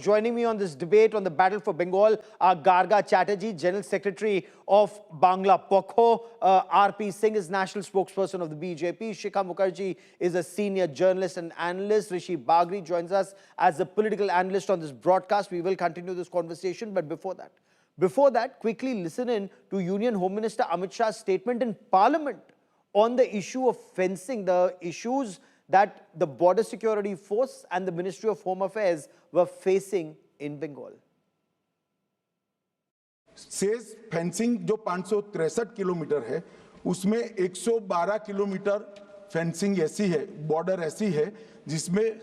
Joining me on this debate on the battle for Bengal are Garga Chatterjee, General Secretary of Bangla Pokho. R.P. Singh is National Spokesperson of the BJP. Shikha Mukherjee is a senior journalist and analyst. Rishi Bagri joins us as a political analyst on this broadcast. We will continue this conversation, but before that, quickly listen in to Union Home Minister Amit Shah's statement in Parliament on the issue of fencing, the issues that the Border Security Force and the Ministry of Home Affairs were facing in Bengal. Says fencing जो 563 kilometre है उसमें 112 kilometre fencing ऐसी है, border ऐसी है जिसमें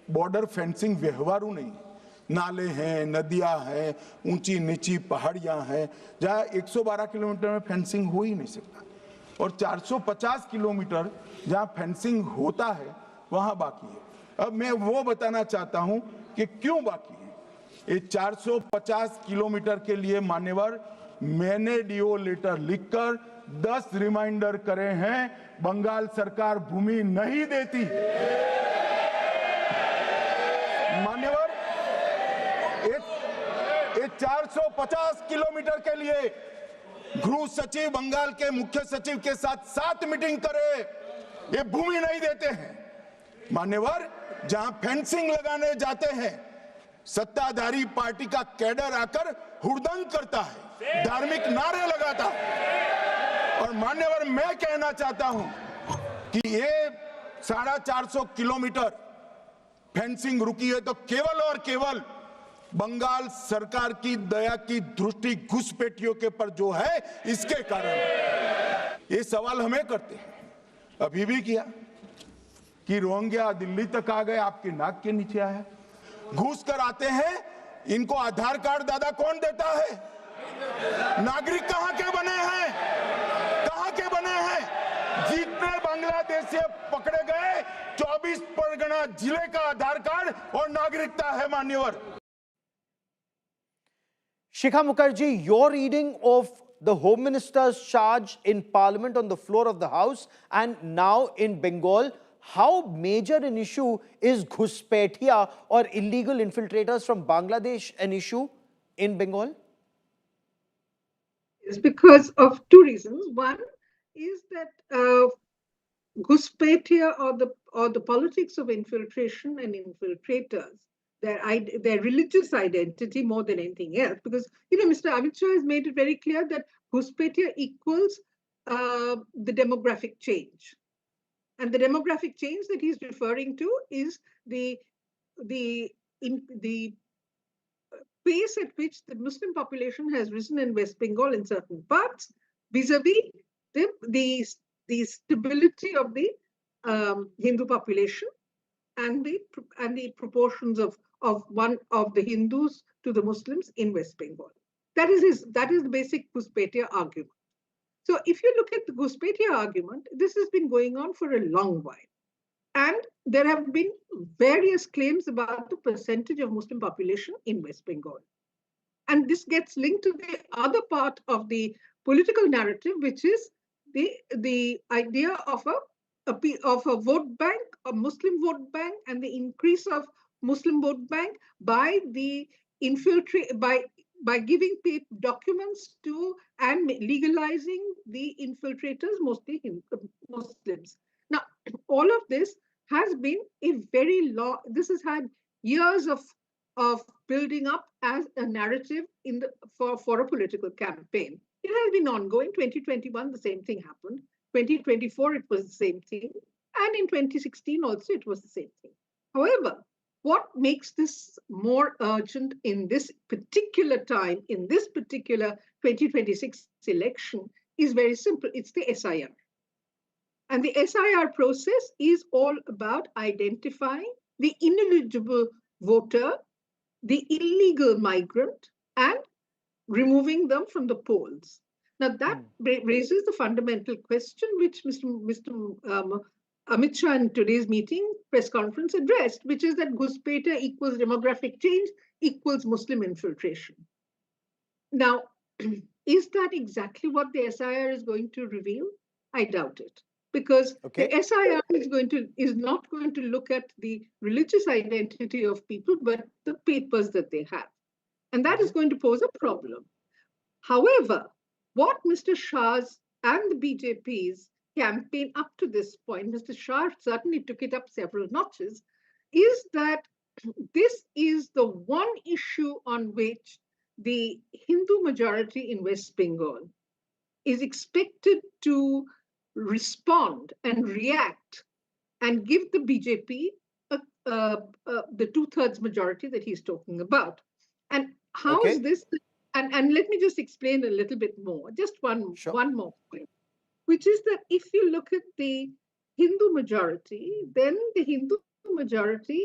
border fencing व्यवहारू नहीं, नाले हैं, नदियां हैं, ऊंची नीची पहाड़ियां हैं, जहां 112 किलोमीटर में फेंसिंग हो ही नहीं सकता, और 450 किलोमीटर जहां फेंसिंग होता है वहां बाकी है। अब मैं वो बताना चाहता हूं कि क्यों बाकी है। ये 450 किलोमीटर के लिए मान्यवर मैंने डीओ लेटर लिखकर 10 रिमाइंडर करे हैं, बंगाल सरकार भूमि नहीं देती। मान्यवर ये 450 किलोमीटर के लिए गृह सचिव बंगाल के मुख्य सचिव के साथ 7 मीटिंग करे, ये भूमि नहीं देते हैं। मान्यवर जहां फेंसिंग लगाने जाते हैं सत्ताधारी पार्टी का कैडर आकर हुड़दंग करता है, धार्मिक नारे लगाता है। और मान्यवर मैं कहना चाहता हूं कि ये 450 किलोमीटर फेंसिंग रुकी है तो केवल और केवल बंगाल सरकार की दया की दृष्टि घुसपैठियों के पर जो है इसके कारण। ये सवाल हमें करते हैं, अभी भी किया कि रोहिंग्या दिल्ली तक आ गए, आपकी नाक के नीचे आया, घुस कर आते हैं, इनको आधार कार्ड दादा कौन देता है? नागरिक कहां के बने हैं? कहां के बने हैं? जितने बांग्लादेश से पकड़े गए 24 परगना जिले का आधार कार्ड और नागरिकता है मान्यवर। Shikha Mukherjee, your reading of the Home Minister's charge in Parliament on the floor of the House and now in Bengal, how major an issue is Ghuspetia or illegal infiltrators from Bangladesh an issue in Bengal? It's because of two reasons. One is that Ghuspetia or the politics of infiltration and infiltrators, their religious identity more than anything else, because Mr. Amit Shah has made it very clear that Ghuspetia equals the demographic change, and the demographic change that he's referring to is the pace at which the Muslim population has risen in West Bengal in certain parts, vis-a-vis the stability of the Hindu population and the proportions of the Hindus to the Muslims in West Bengal. That is the basic Ghuspetia argument. So if you look at the Ghuspetia argument, this has been going on for a long while. And there have been various claims about the percentage of Muslim population in West Bengal. And this gets linked to the other part of the political narrative, which is the idea of a vote bank, a Muslim vote bank, and the increase of Muslim vote bank by by giving documents to and legalizing the infiltrators, mostly Muslims. Now, all of this has been this has had years of building up as a narrative for a political campaign. It has been ongoing. 2021, the same thing happened. 2024, it was the same thing. And in 2016 also, it was the same thing. However, what makes this more urgent in this particular time, in this particular 2026 election, is very simple. It's the SIR. And the SIR process is all about identifying the ineligible voter, the illegal migrant, and removing them from the polls. Now that raises the fundamental question which Mr. Amit Shah in today's press conference addressed, which is that Ghuspetia equals demographic change equals Muslim infiltration. Now, is that exactly what the SIR is going to reveal? I doubt it. because the Okay. SIR is not going to look at the religious identity of people, but the papers that they have. And that is going to pose a problem. However, what Mr. Shah's and the BJP's campaign up to this point, Mr. Shah certainly took it up several notches, is that this is the one issue on which the Hindu majority in West Bengal is expected to respond and react and give the BJP the two-thirds majority that he's talking about. And how is Okay. this? And let me just explain a little bit more, just Sure. one more point, which is that if you look at the Hindu majority, then the Hindu majority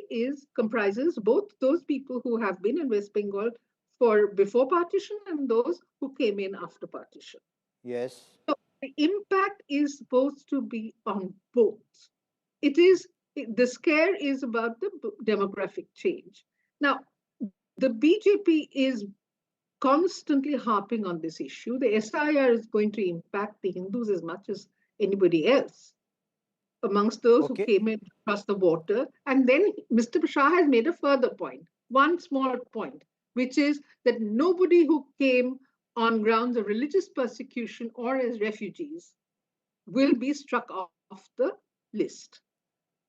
comprises both those people who have been in West Bengal for before partition and those who came in after partition. Yes. So the impact is supposed to be on both. It is the scare is about the demographic change. Now, the BJP is constantly harping on this issue. The SIR is going to impact the Hindus as much as anybody else amongst those who Okay. came in across the water. And then Mr. Shah has made a further point, one small point, which is that nobody who came on grounds of religious persecution or as refugees will be struck off the list.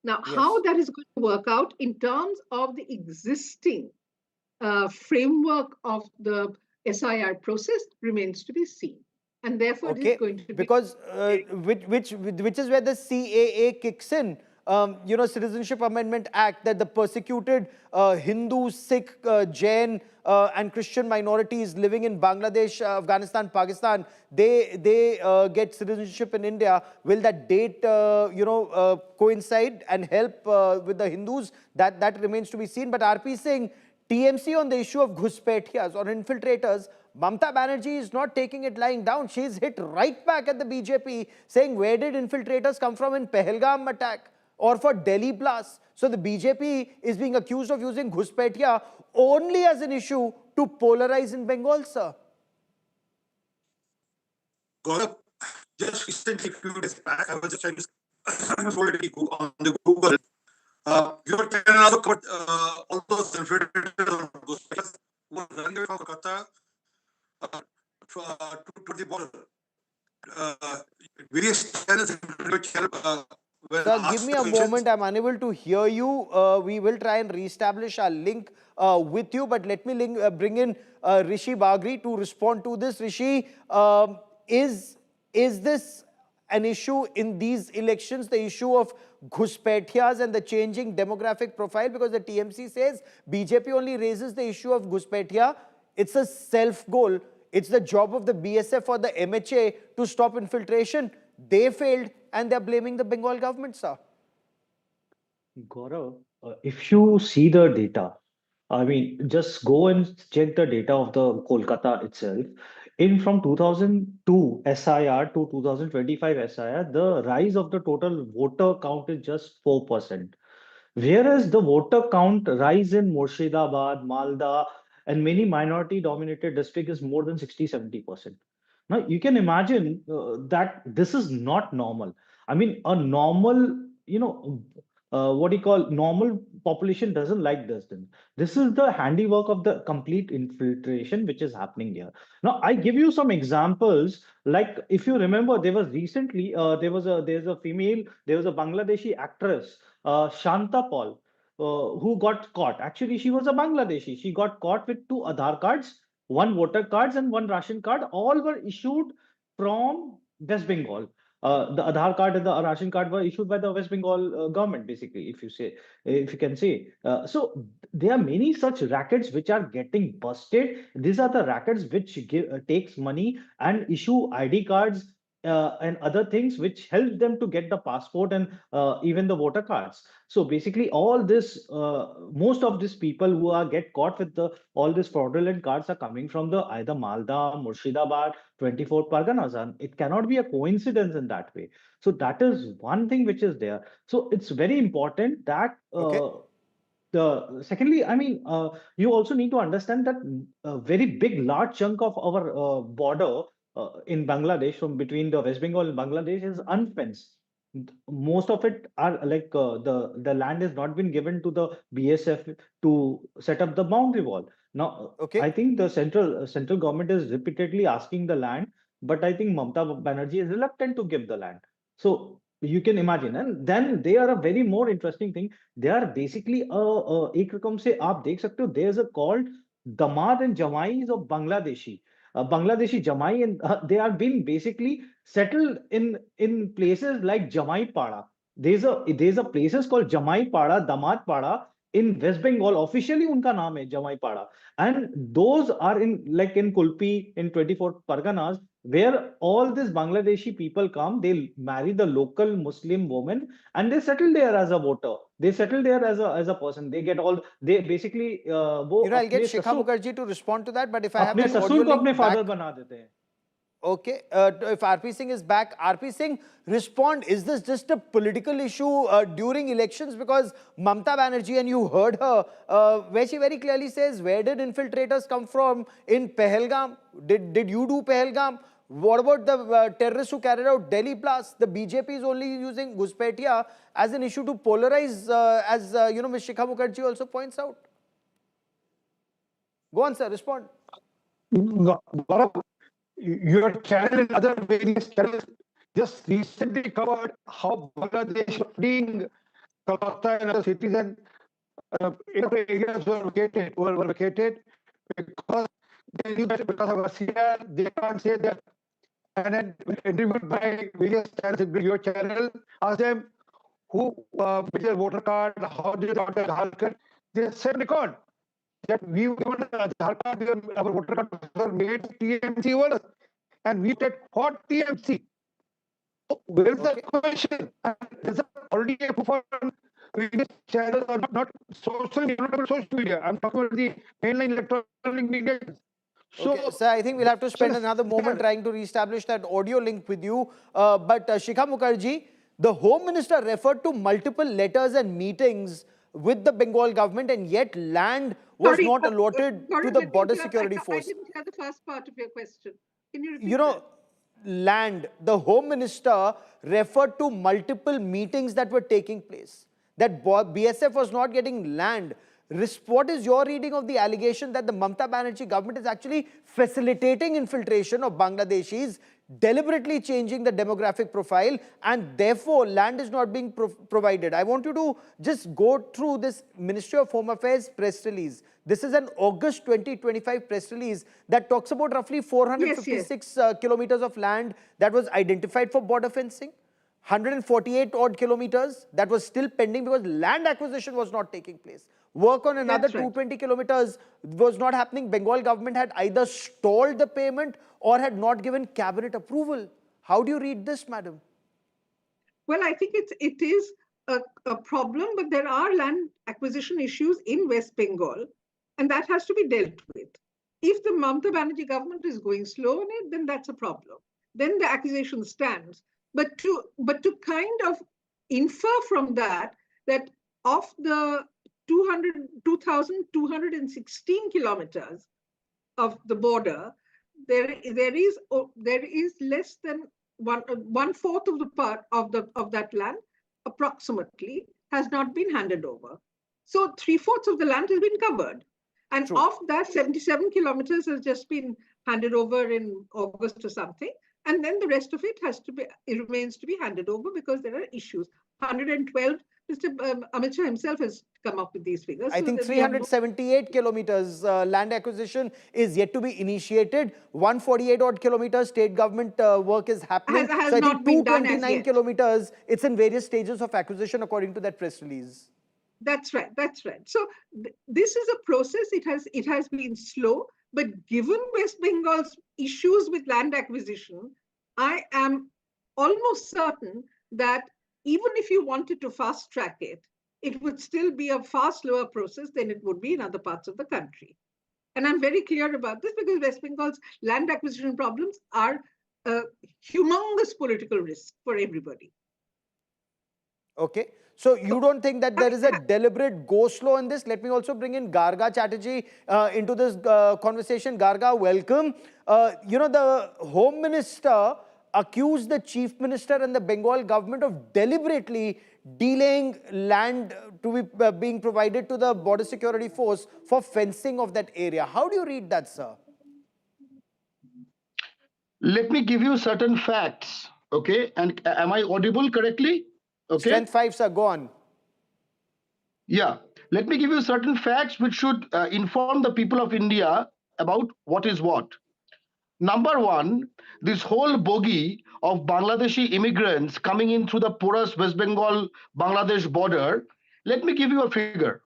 Now, how Yes. that is going to work out in terms of the existing framework of the SIR process remains to be seen. And therefore, it is Okay, going to be. because which is where the CAA kicks in. Citizenship Amendment Act, that the persecuted Hindu, Sikh, Jain, and Christian minorities living in Bangladesh, Afghanistan, Pakistan, they get citizenship in India. Will that date coincide and help with the Hindus? That remains to be seen. But RP Singh, TMC on the issue of Ghuspetias or infiltrators, Mamata Banerjee is not taking it lying down. She's hit right back at the BJP, saying, where did infiltrators come from in Pahalgam attack or for Delhi blast? So the BJP is being accused of using Ghuspetia only as an issue to polarize in Bengal, sir. Gaurav, just recently, a few days back, I was just trying to already on the Google. Your channel also covered all those infiltrators on Ghuspetia who were running away from Kolkata to the border. Various channels were Sir, give asked me the a questions. moment. I'm unable to hear you. We will try and reestablish our link with you, but let me bring in Rishi Bagri to respond to this. Rishi, is this an issue in these elections, the issue of Ghuspetias and the changing demographic profile? Because the TMC says BJP only raises the issue of Ghuspetia. It's a self-goal. It's the job of the BSF or the MHA to stop infiltration. They failed and they're blaming the Bengal government, sir. Gaurav, if you see the data, I mean, just go and check the data of the Kolkata itself. In from 2002 SIR to 2025 SIR, the rise of the total voter count is just 4%. Whereas the voter count rise in Murshidabad, Malda, and many minority dominated districts is more than 60-70%. Now, you can imagine that this is not normal. I mean, a normal, what do you call normal population doesn't like this. Then this is the handiwork of the complete infiltration which is happening here. Now, I give you some examples. Like if you remember, there was recently there's a female, there was a Bangladeshi actress, Shanta Paul, who got caught. Actually, she was a Bangladeshi. She got caught with two Aadhaar cards, one voter cards, and one ration card. All were issued from West Bengal. The Aadhaar card and the ration card were issued by the West Bengal government, basically, if you can say. So there are many such rackets which are getting busted. These are the rackets which takes money and issue ID cards and other things which help them to get the passport and even the voter cards. So basically, all this, most of these people who are get caught with the all these fraudulent cards are coming from the either Malda, Murshidabad, 24 Parganas, and it cannot be a coincidence in that way. So that is one thing which is there. So it's very important that Okay. the secondly, I mean, you also need to understand that a very big, large chunk of our border in Bangladesh, from between the West Bengal and Bangladesh, is unfenced. most of it are like the land has not been given to the BSF to set up the boundary wall. Now, Okay. I think the central government is repeatedly asking the land, but I think Mamata Banerjee is reluctant to give the land. So you can imagine, and then they are a very more interesting thing. They are basically एक रकम से आप देख सकते हो. There's a called damad and jamais of Bangladeshi. Bangladeshi Jamai, and they are being basically settled in places like Jamai Pada. There's a places called Jamai Pada, Damad Pada in West Bengal. Officially, unka naam hai Jamai Pada, and those are in Kulpi in 24 Parganas, where all these Bangladeshi people come. They marry the local Muslim woman and they settle there as a voter. They settle there as a person. They get all they basically वो I'll get अपने Shikha ससुर Mukherjee to respond to that, but if I have अपने that audio ससुर को link अपने father back. बना देते हैं. Okay, if RP Singh is back, RP Singh, respond. Is this just a political issue during elections? Because Mamata Banerjee, and you heard her, where she very clearly says, where did infiltrators come from in Pahalgam? Did you do Pahalgam? What about the terrorists who carried out Delhi blasts? The BJP is only using Ghuspetia as an issue to polarize, as Ms. Shikha Mukherjee also points out. Go on, sir, respond. Gaurav, your channel and other various channels just recently covered how Bangladesh freeing Kolkata and other cities and areas were vacated because they knew that because of Russia, they can't say that. And then interviewed by various channels, your channel, asked them who with their voter card, how did they got their card? They said record that we given our voter card were made TMC orders, and we take for TMC. So where is the question? Is it already a proof on various channels or not social media? Not about social media. I'm talking about the mainline electronic media. So, Okay, sir, I think we'll have to spend another moment trying to reestablish that audio link with you. But Shikha Mukherjee, the Home Minister referred to multiple letters and meetings with the Bengal government, and yet land was Sorry, not allotted to Gaurav, the let me border interrupt. security I force. didn't hear the first part of your question. Can you repeat You know, land, the Home Minister referred to multiple meetings that were taking place, that BSF was not getting land. What is your reading of the allegation that the Mamata Banerjee government is actually facilitating infiltration of Bangladeshis, deliberately changing the demographic profile, and therefore land is not being provided? I want you to just go through this Ministry of Home Affairs press release. This is an August 2025 press release that talks about roughly 456 kilometers of land that was identified for border fencing. 148 odd kilometers that was still pending because land acquisition was not taking place. Work on another 220 kilometers was not happening. Bengal government had either stalled the payment or had not given cabinet approval. How do you read this, madam? Well, I think it is a problem, but there are land acquisition issues in West Bengal, and that has to be dealt with. If the Mamata Banerjee government is going slow on it, then that's a problem. Then the accusation stands. But to kind of infer from that of the 2,216 kilometers of the border, there is less than one fourth of the part of that land, approximately, has not been handed over. So 3/4 of the land has been covered, and of that, 77 kilometers has just been handed over in August or something, and then the rest of it remains to be handed over because there are issues. 112. Mr. Amit Shah himself has come up with these figures. I think 378 kilometers land acquisition is yet to be initiated. 148 odd kilometers state government work is happening. Has so I not think been done as 229 yet. kilometers, it's in various stages of acquisition according to that press release. That's right. That's right. So this is a process. It has been slow, but given West Bengal's issues with land acquisition, I am almost certain that even if you wanted to fast track it, it would still be a far slower process than it would be in other parts of the country. And I'm very clear about this because West Bengal's land acquisition problems are a humongous political risk for everybody. Okay. So you don't think that there is a deliberate go slow in this? Let me also bring in Garga Chatterjee into this conversation. Garga, welcome. The Home Minister accused the chief minister and the Bengal government of deliberately delaying land to be being provided to the border security force for fencing of that area. How do you read that, sir? Let me give you certain facts, okay? And am I audible correctly? Okay. Strength 5, sir, go on. Yeah. Let me give you certain facts which should inform the people of India about what is what. Number one, this whole bogey of Bangladeshi immigrants coming in through the porous West Bengal Bangladesh border. Let me give you a figure.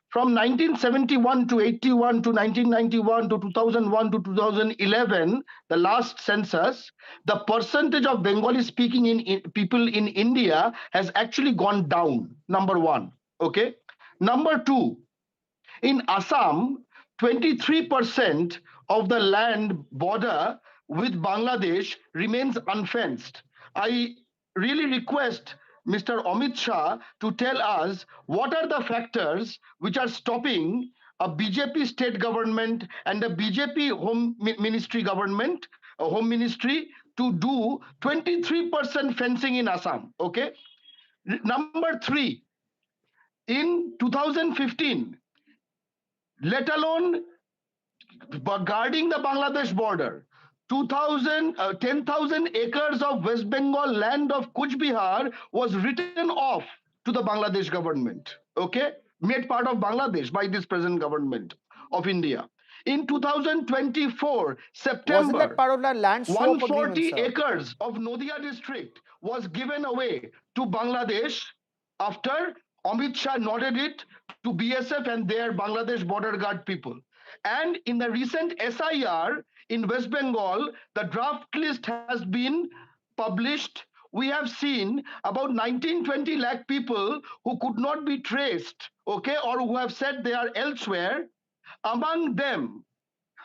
From 1971 to 81 to 1991 to 2001 to 2011, the last census, the percentage of Bengali speaking people in India has actually gone down. Number one. Okay. Number two, in Assam, 23% of the land border with Bangladesh remains unfenced. I really request Mr. Amit Shah to tell us what are the factors which are stopping a BJP state government and a BJP Home Ministry government, a Home Ministry, to do 23% fencing in Assam. Okay. Number three, in 2015, let alone guarding the Bangladesh border. 10,000 acres of West Bengal land of Kuch Bihar was written off to the Bangladesh government, okay? Made part of Bangladesh by this present government of India. In 2024, September, wasn't that part of the land swap agreement, 140 sir? acres of Noida district was given away to Bangladesh after Amit Shah nodded it to BSF and their Bangladesh border guard people. And in the recent SIR in West Bengal, the draft list has been published. We have seen about 19-20 lakh people who could not be traced, okay, or who have said they are elsewhere. Among them,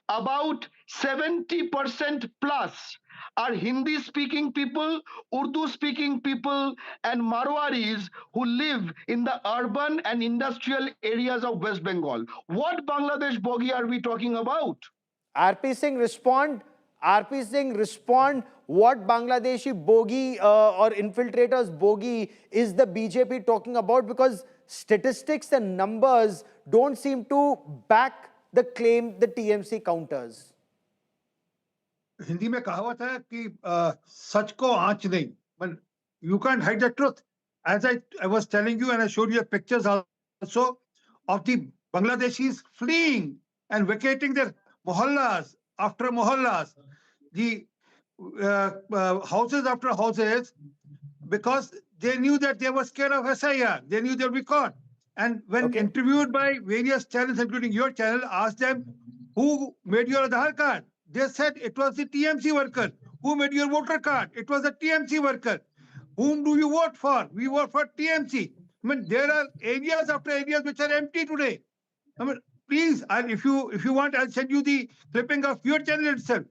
about 70% plus are Hindi speaking people, Urdu speaking people, and Marwaris who live in the urban and industrial areas of West Bengal. What Bangladesh bogey are we talking about? RP Singh, respond. RP Singh, respond. What Bangladeshi bogey or infiltrators bogey is the BJP talking about? Because statistics and numbers don't seem to back the claim the TMC counters. Hindi में कहावत है कि सच को आंच नहीं, but you can't hide the truth. As I was telling you, and I showed you pictures also of the Bangladeshis fleeing and vacating their mohallas after mohallas, the houses after houses, because they knew that they were scared of SIR. They knew they'll be caught. And when interviewed by various channels, including your channel, asked them, who made your Aadhaar card? They said it was the TMC worker. Who made your voter card? It was the TMC worker. Whom do you vote for? We vote for TMC. I mean, there are areas after areas which are empty today. I mean, please, if you want, I'll send you the clipping of your channel itself.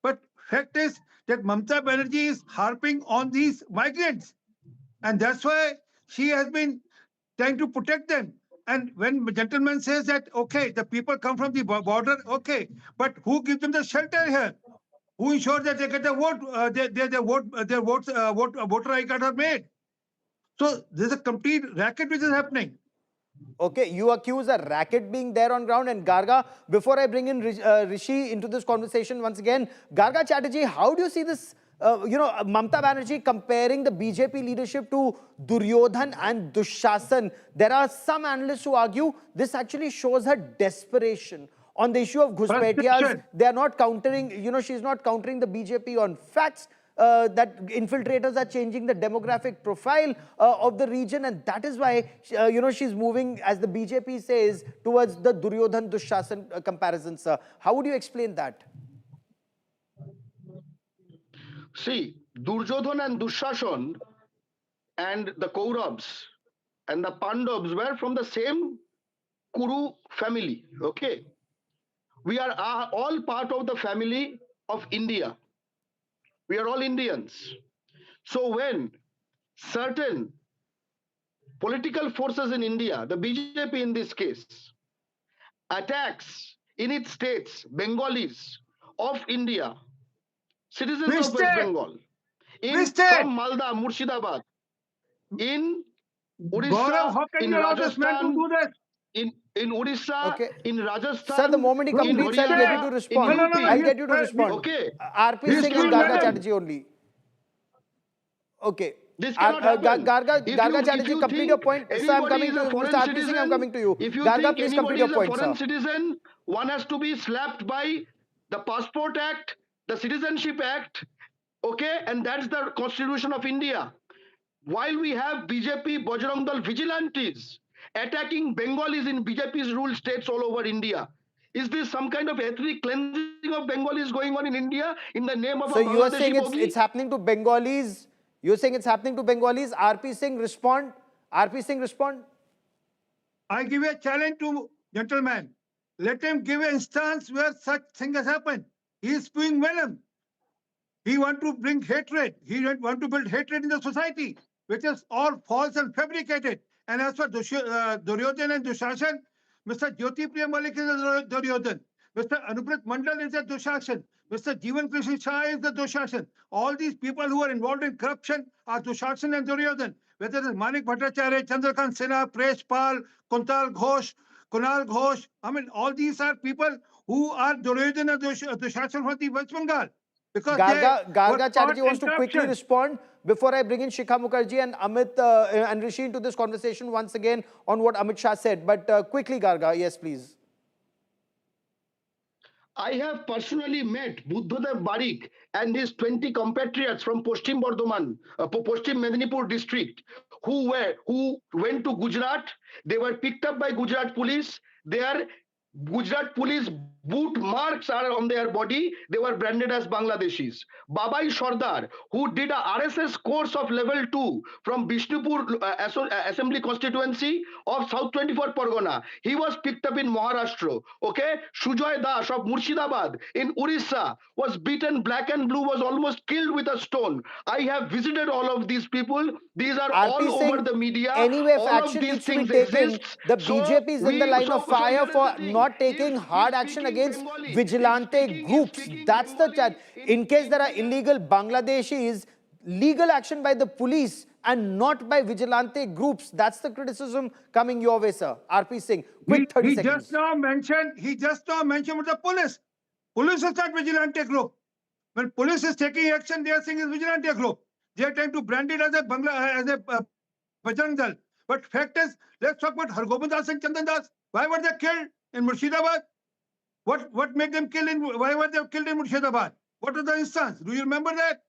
But fact is that Mamata Banerjee is harping on these migrants. And that's why she has been trying to protect them. And when the gentleman says that, okay, the people come from the border, okay, but who gives them the shelter here? Who ensures that they get the vote, voter ID card are made? So there's a complete racket which is happening. Okay, you accuse a racket being there on ground. And Garga, before I bring in Rishi into this conversation once again, Garga Chatterjee, how do you see this, Mamata Banerjee comparing the BJP leadership to Duryodhan and Dushasan? There are some analysts who argue this actually shows her desperation. On the issue of Ghuspetias, they are not countering, she's not countering the BJP on facts. That infiltrators are changing the demographic profile of the region, and that is why she's moving, as the BJP says, towards the Duryodhan Dushasan comparison, sir. How would you explain that? See, Duryodhan and Dushasan and the Kauravas and the Pandavas were from the same Kuru family, okay? We are all part of the family of India. We are all Indians. So when certain political forces in India, the BJP in this case, attacks in its states Bengalis of India, citizens of West Bengal, Which state? from Malda, Murshidabad, in Gaurav, Odisha, how can in you allow this man to Rajasthan, do that? in Odisha, Okay. in Sir, the Rajasthan, moment he in completes, I'll get you to Haryana, in respond. No, no, UP. I'll no. get you to respond. Okay, RP He's Singh and doing Garga madam. Chatterjee only. Okay. this cannot happen. Garga If Chatterjee, you complete your think point. Sir, I'm anybody coming is to a you. Mr. foreign RP Singh, I'm citizen, coming to you. if you Garga, think please complete anybody your is a point, foreign sir. citizen, one has to be slapped by the Passport Act, the Citizenship Act, okay, and that's the Constitution of India. While we have BJP Bajrang Dal vigilantes attacking Bengalis in BJP's ruled states all over India, is this some kind of ethnic cleansing of Bengalis going on in India in the name of So a you are saying Bangladeshi it's bogey? happening to Bengalis. You're saying it's happening to Bengalis. RP Singh, respond. RP Singh, respond. I give a challenge to gentleman. Let him give an instance where such thing has happened. He is spewing venom. He want to bring hatred. He want to build hatred in the society, which is all false and fabricated. And as for Duryodhan and Dushashan, Mr. Jyoti Priya Malik is a Duryodhan. Mr. Anuprit Mandal is a Dushashan. Mr. Jeevan Krishna Shah is the Dushashan. All these people who are involved in corruption are Dushashan and Duryodhan. Whether it is Manik Bhattacharya, Chandrakant Sinha, Presh Pal, Kuntal Ghosh, Kunal Ghosh. I mean, all these are people who are Duryodhan and Dushashan from the West Bengal. Because they were Garga caught Chatterjee wants in to quickly corruption. respond before I bring in Shikha Mukherjee and Amit and Rishi into this conversation once again on what Amit Shah said. But quickly, Garga, yes, please. I have personally met Buddhadev Barik and his 20 compatriots from Paschim Bardhaman, Paschim Medinipur district, who went to Gujarat. They were picked up by Gujarat police. Their Gujarat police boot marks are on their body. They were branded as Bangladeshis. Babai Sardar, who did a RSS course of level 2 from Bishnupur Assembly constituency of South 24 Pargana, he was picked up in Maharashtra. Okay, Sujoy Das of Murshidabad in Orissa was beaten black and blue, was almost killed with a stone. I have visited all of these people. These are RP all over Singh, the media. anyway, if All of action these needs to be things taken, exist. the So BJP is in the line of fire here is for the thing. not taking hard action against vigilante groups. That's the chat. In case there are illegal Bangladeshis, legal action by the police and not by vigilante groups. That's the criticism coming your way, sir. RP Singh, quick 30 He seconds. just now mentioned with the police. Police is not vigilante group. When police is taking action, they are saying it's vigilante group. They are trying to brand it as a Bajrang Dal. But fact is, let's talk about Hargobind Das and Chandan Das. Why were they killed in Murshidabad? What made them kill why were they killed in Murshidabad? What was the instance? Do you remember that?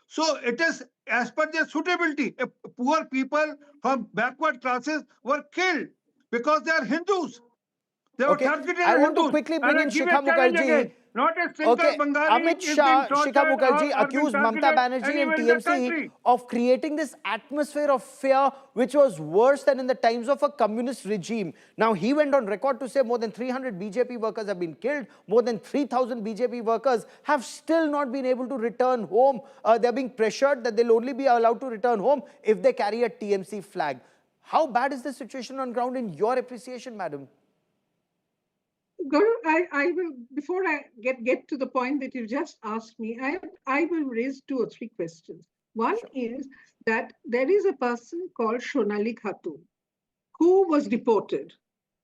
So it is as per their suitability. Poor people from backward classes were killed because they are Hindus. They were Okay, targeted I want to Hindus. quickly And bring I in give a Shikha challenge Mukherjee. again. Not a single Okay, Bengali Amit is Shah, being tortured Shikha Mukherjee or being accused Mamata targeted Banerjee and anywhere in the TMC country. of creating this atmosphere of fear which was worse than in the times of a communist regime. Now, he went on record to say more than 300 BJP workers have been killed, more than 3,000 BJP workers have still not been able to return home. They're being pressured that they'll only be allowed to return home if they carry a TMC flag. How bad is the situation on ground in your appreciation, madam? Gaurav, I will, before I get to the point that you just asked me, I will raise 2 or 3 questions. One is that there is a person called Shonali Khatun who was deported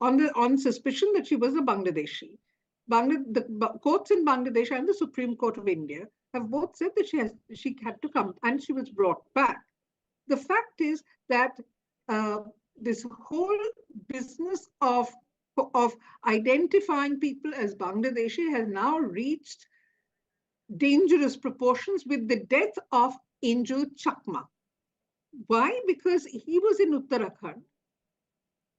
on suspicion that she was a Bangladeshi. The courts in Bangladesh and the Supreme Court of India have both said that she had to come and she was brought back. The fact is that this whole business of identifying people as Bangladeshi has now reached dangerous proportions with the death of Angel Chakma. Why? Because he was in Uttarakhand.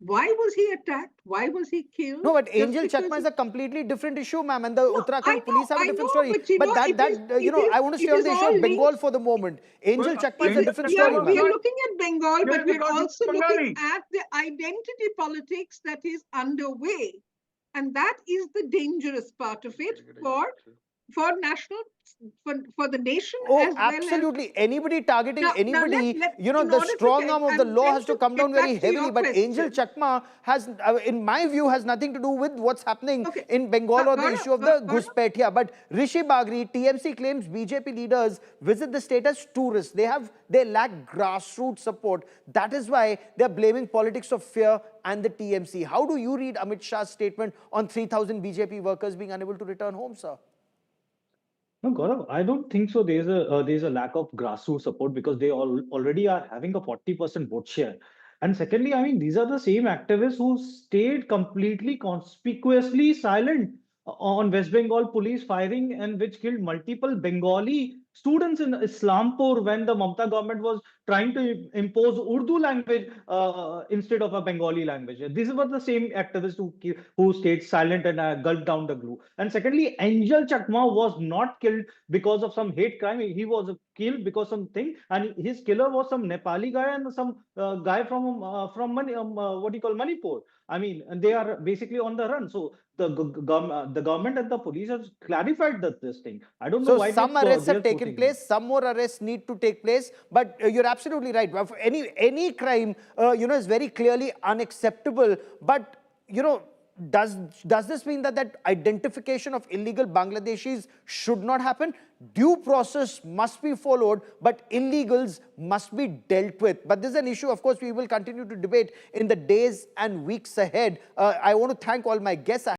Why was he attacked? Why was he killed? No, but Angel Chakma is a completely different issue, ma'am, and the Uttarakhand police have a different story. But I want to stay on the issue of Bengal for the moment. Angel Chakma is a different story, ma'am. We are looking at Bengal, but we're also looking Bengali. at the identity politics that is underway. And that is the dangerous part of it for for national, for the nation Oh, as well as. absolutely. Anybody targeting Now anybody, you know, in the order to strong get, arm of the I'm law trying has to to come down get very back to heavily. your But Angel question. Chakma has, in my view, has nothing to do with what's happening Okay, in Bengal or the issue of the Gaurav, Ghuspetia. But Rishi Bagri, TMC claims BJP leaders visit the state as tourists. They lack grassroots support. That is why they're blaming politics of fear and the TMC. How do you read Amit Shah's statement on 3,000 BJP workers being unable to return home, sir? No, Gaurav, I don't think so. There's a lack of grassroots support because they already are having a 40% vote share. And secondly, I mean, these are the same activists who stayed completely conspicuously silent on West Bengal police firing and which killed multiple Bengali students in Islampur when the Mamata government was trying to impose Urdu language instead of a Bengali language. These were the same activists who stayed silent and gulped down the glue. And secondly, Angel Chakma was not killed because of some hate crime. He was killed because something, and his killer was some Nepali guy and some guy from what do you call Manipur. I mean, and they are basically on the run. So the government and the police have clarified this thing. I don't know So why some arrests they're have taken putting. place, some more arrests need to take place, but you're absolutely right. For any crime, is very clearly unacceptable. But does this mean that identification of illegal Bangladeshis should not happen? Due process must be followed, but illegals must be dealt with. But this is an issue, of course, we will continue to debate in the days and weeks ahead. I want to thank all my guests.